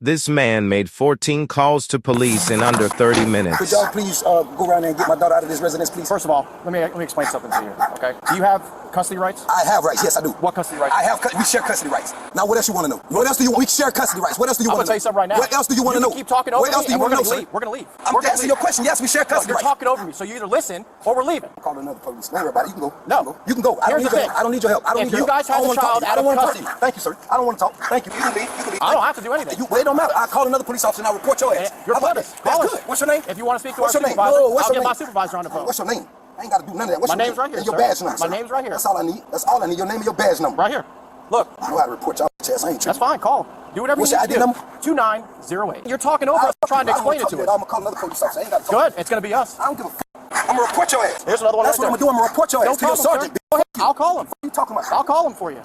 This man made 14 calls to police in under 30 minutes. Could y'all please go around there and get my daughter out of this residence, please? First of all, let me explain something to you, okay? Do you have custody rights? I have rights, yes I do. What custody rights? We share custody rights. Now what else you want to know? What else do you want? We share custody rights. What else do you want to know? I'm going to tell you something right now. What else do you want to know? Keep talking over what else me do you want to know, We're going to leave. I'm answering your question. Yes, we share custody You're rights. talking over me, so you either listen or we're leaving. Call another police. Don't worry about it. You can go. No. You can go. I don't need your help. I don't need your help. I don't need your help. If you guys have a child out of custody. Thank you, sir. I don't want to talk. Thank you. You can leave. You can leave. I don't have to do anything. It don't matter. I'll call another police officer and I'll report your ass. You're How about good. that? That's good. What's your name? If you want to speak to What's our your name? supervisor, What's I'll your get my name? supervisor on the phone. What's your name? I ain't got to do none of that. What's My your name's right here, And your sir. badge number. My name's right here. That's all I need. That's all I need. Your name and your badge number. Right here. Look. I know how to report your ass. I ain't tripping. That's fine. Call. Do whatever you need to do. 2908. You're talking over us trying to explain it to us. I'm going to call another police officer. I ain't got to talk. Good. It's going to be us. I don't give a f***. I'm going to report your ass. Here's another one. That's what I'm going to do. I'm going to report your ass to your sergeant. Go ahead. I'll call him. What are you talking about? I'll call him for you.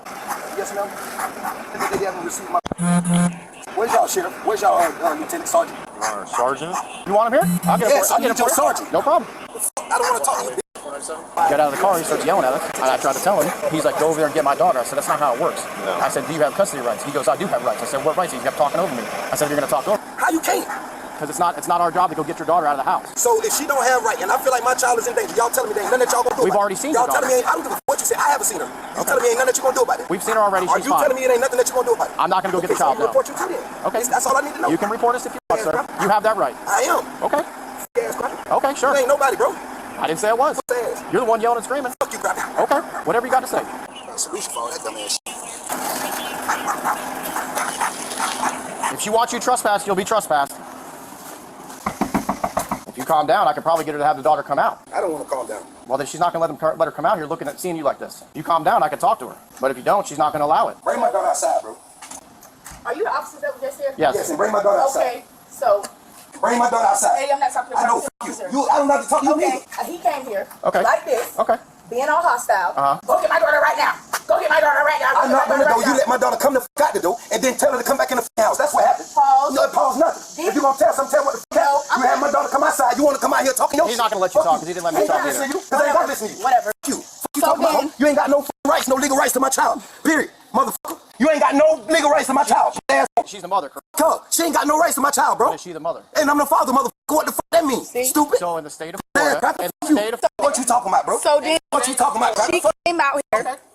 Yes, ma'am. They haven't received my... Where's y'all, sheriff? Where's y'all lieutenant sergeant? Sergeant? You want him here? I'll get him Yes, for you. I need your sergeant. No problem. I don't want to talk to you. Got out of the car, he starts yelling at us. I tried to tell him. He's like, go over there and get my daughter. I said, that's not how it works. No. I said, do you have custody rights? He goes, I do have rights. I said, what rights? He kept talking over me. I said, you're going to talk over me. How you can't? Because it's not our job to go get your daughter out of the house. So if she don't have right, and I feel like my child is in danger, y'all telling me there ain't nothing that y'all gonna do We've about already seen y'all your telling daughter. me, I don't give a what you say. I haven't seen her. You telling me ain't nothing that you gonna do about it? We've seen her already. Are She's you fine. telling me it ain't nothing that you gonna do about it? I'm not going to go get the So child, I'm no. gonna report you to them. Okay. That's all I need to know. You can report us if you want, sir. You have that right. I am. Okay. Ass cracker. Okay, sure. You ain't nobody, bro. I didn't say it was. Ass. You're the one yelling and screaming. Fuck you, cracker. Okay. Whatever you got to say. Solution for all that dumb ass shit. If she wants you trespassed, you'll be trespassed. If you calm down, I could probably get her to have the daughter come out. I don't want to calm down. Well, then she's not going to let her come out here looking at seeing you like this. You calm down, I can talk to her. But if you don't, she's not going to allow it. Bring my daughter outside, bro. Are you the officer that was just here? Yes. Yes, and bring my daughter outside. Okay, so, Bring my daughter outside. hey, I'm not talking I know, about f*** officer. you. I don't have to talk to you Okay, neither. he came here Okay. like this, Okay. being all hostile. Uh-huh. Go get my daughter right now. Go get my daughter right now. Go I'm get not my gonna daughter go. right You now. let my daughter come the f out the door and then tell her to come back in the house. That's what happened. Pause. No, pause nothing. If you gonna tell something, tell what the f No, happened. You had my daughter come outside. You wanna come out here talking your He's shit. not gonna let you Fuck talk 'cause he didn't let me Ain't talk got to listen to either. you. 'Cause I ain't got to listen to you. Whatever. Fuck you. Fuck you So talking about, then- ho? You ain't got no f***ing rights, no legal rights to my child. Period. Motherfucker. You ain't got no legal rights to my child. Ass. She's the mother, correct? Tug. She ain't got no rights to my child, bro. Is she the mother? And I'm the father, motherfucker. What the fuck that mean? Stupid. So in the state of Ass, Florida, cracker. in Fuck the you. state of What you talking about, bro? So then What you talking about, cracker? she Fuck. came out here.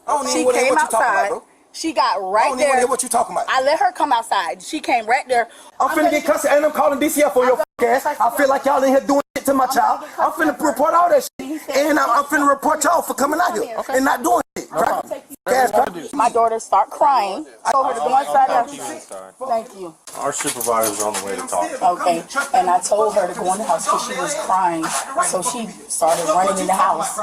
I don't She even wanna hear came what you talking about, outside. bro. She got I right don't even wanna there. hear what you talking about. I let her come outside. She came right there. I'm finna get cussed and I'm calling DCF on your ass. I feel like y'all in here doing shit to my child. I'm finna report all that shit. And I'm finna report y'all for coming out here and not doing shit. Ass cracker. My daughter start crying. I told her to go inside. Thank you. Our supervisor's on the way to talk. Okay, and I told her to go in the house because she was crying, so she started running in the house.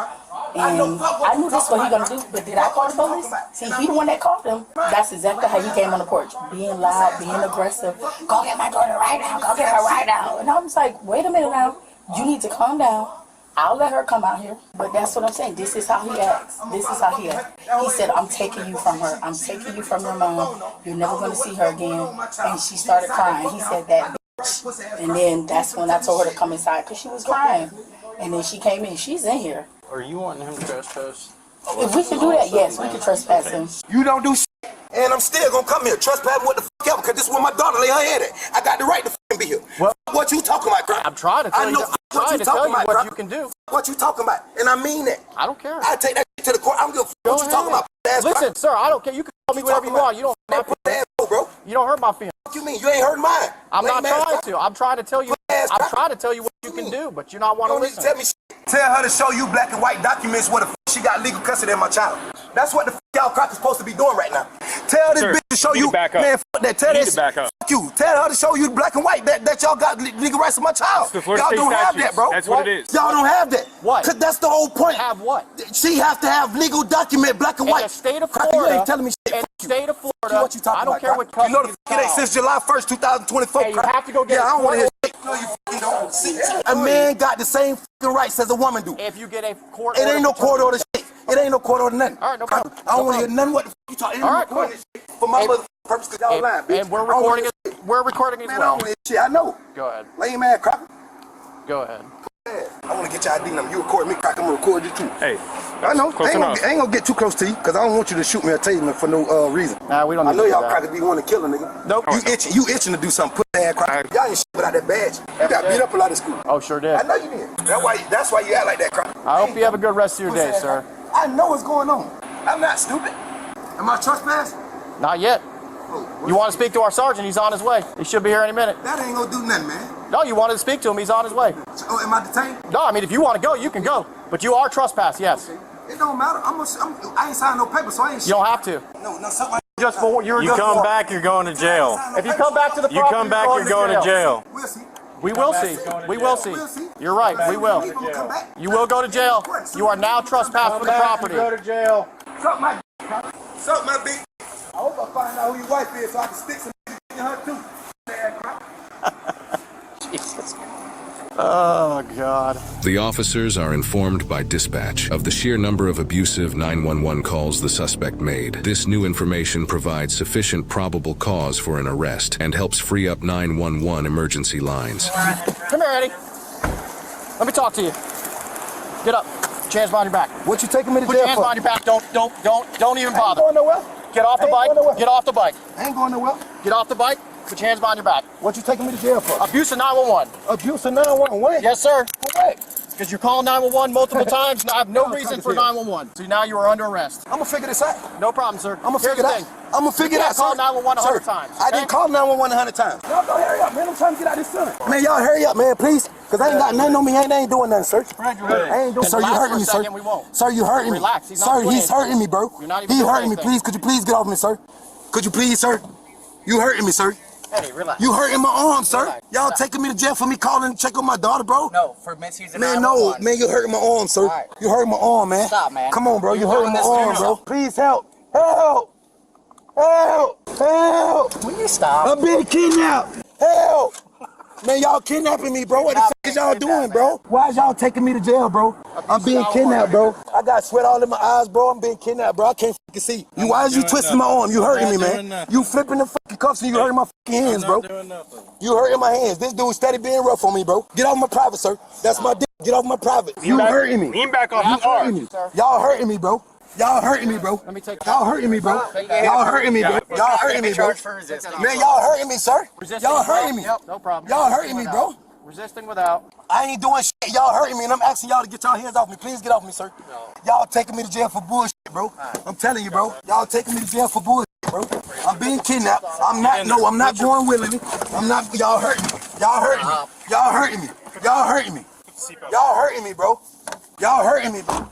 And I knew this is what he gonna do, but did I call the police? See, he the one that called them. That's exactly how he came on the porch, being loud, being aggressive. Go get my daughter right now. Go get her right now. And I was like, wait a minute now. You need to calm down. I'll let her come out here. But that's what I'm saying. This is how he acts. This is how he acts. He said, I'm taking you from her. I'm taking you from your mom. You're never going to see her again. And she started crying. He said that bitch. And then that's when I told her to come inside because she was crying. And then she came in. She's in here. Are you wanting him to trespass? If we could do that, yes, we could trespass him. You don't do shit. And I'm still gonna come here trespassing what the fuck ever, because this is where my daughter lay her head at. I got the right to fucking be here. Well, what you talking about, crack? I'm trying to tell you. I'm trying to tell you what crack. you can do. What you talking about? And I mean that. I don't care. I take that shit to the court. I don't give a fuck what you talking about. Ass Listen, crack. sir, I don't care. You can call me whatever you want. You don't Man, hurt put my the feelings. asshole, bro. You don't hurt my feelings. What you mean? You ain't hurting mine. I'm not Lame ass trying crack. to. I'm trying to tell you. Ass I'm crack. trying to tell you what you can do, but you're not You want to don't need to listen. tell me shit. Tell her to show you black and white documents where the fuck she got legal custody of my child. That's what the fuck y'all crackers supposed to be doing right now. Tell this Sir, bitch to show you you. need to back up. Man, fuck that. Tell You need this. to back up. Fuck you. Tell her to show you black and white that y'all got legal rights to my child. It's the Florida Y'all State don't have statutes. that, bro. That's what it is. Y'all don't have that. What? Cause that's the whole point. Have what? She have to have legal document, black and In white. the state of Cracker, Florida, you ain't telling me shit. in Fuck the you. state of Fuck Florida, you, what you talking I don't about, care what cracker? You know custody the fuck it ain't is since July 1st, 2024. Hey, you have to go get Yeah, a I don't want to hear court shit. No, you fucking don't. See, a man got the same fucking rights as a woman do. if you get a court It order. ain't no court order shit. It ain't no court order nothing. All right, no problem. I don't No want to hear problem. nothing what the fuck you talking. All right, cool. For my And- mother purpose, cause y'all lying, bitch. And we're I don't wanna recording hear it. shit. We're recording as Man, I well. don't want to hear shit. I know. Go ahead. Lame ass cracker. Go ahead. I want to get your ID number. You record me, crack. I'm gonna record you too. Hey, I know. Close I enough. ain't gonna get too close to you because I don't want you to shoot me or tase me for no reason. Nah, we don't need I know to do y'all that. crackers be wanting to kill a nigga. Nope. You itching to do something. Put that crack. Y'all ain't shit without that badge. You got beat up a lot of school. Oh, sure did. I know you did. That's why you act like that, crack. I hope you have a good rest of your day, sir. I know what's going on. I'm not stupid. Am I trespassing? Not yet. You want to speak to our sergeant? He's on his way. He should be here any minute. That ain't gonna do nothing, man. No, you wanted to speak to him. He's on his way. Oh, am I detained? No, I mean, if you want to go, you can go. But you are trespassed, yes. It don't matter. I ain't signed no paper, so I ain't. You don't have to. No, something. Just for You come back, you're going to jail. If you come back to the property, You come back, you're going to jail. We'll see. We will see. We will see. You're right. We will. You will go to jail. You are now trespassed from the property. Go to jail. Suck my bitch. I hope I find out who your wife is so I can stick some in her too. Jesus. Oh, God. The officers are informed by dispatch of the sheer number of abusive 911 calls the suspect made. This new information provides sufficient probable cause for an arrest and helps free up 911 emergency lines. Come here, Eddie. Let me talk to you. Get up. Put your hands behind your back. What you taking me to Put jail your hands for? behind your back. Don't even I ain't bother. going nowhere. Get off the I bike. ain't going nowhere. Get off the bike. I ain't going nowhere. Get off the bike. Put your hands behind your back. What you taking me to jail for? Abuse of 911. Abuse of 911. What? Yes, sir. For what? Because you're calling 911 multiple times, and I have no reason for 911. So now you are under arrest. I'm gonna figure this out. No problem, sir. I'm gonna figure it out. I'm gonna figure it out. Call sir. 911 100 Sir, times. I didn't call 911 100 times. Y'all go hurry up, man. I'm trying to get out of this sun. Man, y'all hurry up, man, please. Cause I ain't got nothing on me. I ain't doing nothing, sir. I ain't doing. Sir, you Relax hurting for a me, sir. second, we won't. Sir, you hurting me. Relax, he's not Sir, doing he's hurting me, bro. You're not even He doing hurting me. anything. Please, could you please get off me, sir? Could you please, sir? You hurting me, sir. Hey, relax. You hurting my arm, sir. Relax. Y'all Stop. taking me to jail for me calling to check on my daughter, bro? No, for misusing Man, no, man, you hurting my arm, sir. Right. You hurting my arm, man. Stop, man. Come on, bro. You You're hurting my doing this arm, to bro. yourself. Please help. Help. Help. Help. Will you stop? I'm being kidnapped. Help. Man, y'all kidnapping me, bro. What the You're fuck not is y'all being doing, kidnapped, bro? Why is y'all taking me to jail, bro? I'm being kidnapped, bro. I got sweat all in my eyes, bro. I'm being kidnapped, bro. I can't fucking see. You, why is you twisting my arm? You hurting me, man. You flipping the fucking cuffs and you hurting my fucking hands, bro. You hurting my hands. This dude steady being rough on me, bro. Get off my private, sir. That's my dick. Get off my private. You hurting me. Lean back off. You hurting me. Y'all hurting me, bro. Y'all hurting me, bro. Let me take Y'all hurting me, bro. Y'all hurting me, bro. Y'all hurting me, bro. Charged for resisting. Man, y'all hurting me, sir. Resisting Y'all without? hurting me. Yep, no problem. Y'all hurting me, bro. Resisting without. I ain't doing shit. Y'all hurting me, and I'm asking y'all to get y'all hands off me. Please get off me, sir. Y'all taking me to jail for bullshit, bro. I'm telling you, bro. Y'all taking me to jail for bullshit, bro. I'm being kidnapped. I'm not going willingly. I'm not. Y'all hurting me. Y'all hurting me. Y'all hurting me. Y'all hurting me. Y'all hurting me, bro. Y'all hurting me, bro.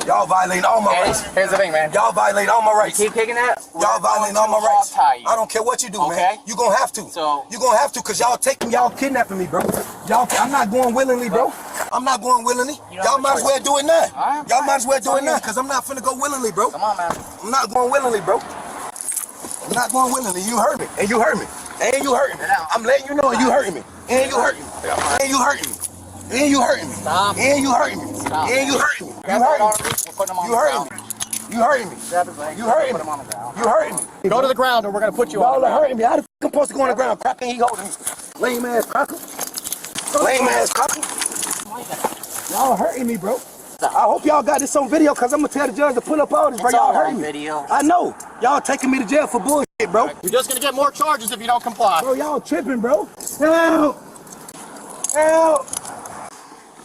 Y'all violating all my rights. Here's the thing, man. Y'all violating all my rights. Keep kicking that. Y'all violating all my rights. I don't care what you do, Okay. man. You gonna have to. So- You gonna have to, cause y'all kidnapping me, bro. I'm not going willingly, bro. I'm not going willingly. Y'all might as well do it now. Alright, Y'all might as well it's do on it now, you. cause I'm not finna go willingly, bro. Come on, man. I'm not going willingly, bro. I'm not going willingly. You hurt me, and you hurt me, and you hurting me. I'm letting you know you hurting me, and you hurting me, and you hurting me, and you hurting me, Stop. and you hurting me, Stop. and you hurting me. You Grab that hurting arm. me. We're putting him on You the hurting me. ground. You hurting me. Grab his leg. You hurting Put me. him on the ground. You hurting me. Go to the ground, or we're gonna put you on. Y'all the are ground. hurting me. How the fuck I'm supposed to go on the ground? Cracker, he holding me. Lame ass cracker. Lame ass cracker. Y'all hurting me, bro. I hope y'all got this on video, cause I'm gonna tell the judge to pull up all this, bro. It's Y'all all hurting on me. video. I know. Y'all taking me to jail for bullshit, bro. You're just gonna get more charges if you don't comply. Bro, y'all tripping, bro. Help! Help!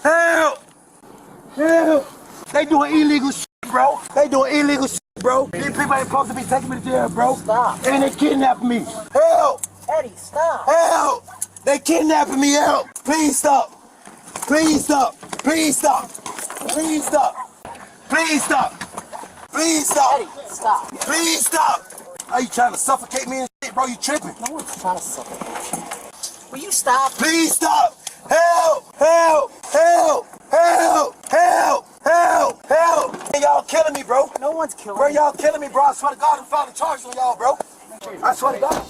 Help! Help! They doing illegal shit, bro. They doing illegal shit, bro. These people ain't supposed to be taking me to jail, bro. Stop. And they kidnapping me. Help! Eddie, stop. Help! They kidnapping me. Help! Please stop. Please stop. Please stop. Please stop. Please stop. Please stop. Eddie, stop. Please stop. Are you trying to suffocate me and shit, bro? You tripping? No one's trying to suffocate you. Will you stop? Please stop. Help. Help. Help. Help. Help. Help. Help. Man, y'all killing me, bro. No one's killing Bro, you. y'all killing me, bro. I swear to God, I'm filing charges on y'all, bro. I swear to God.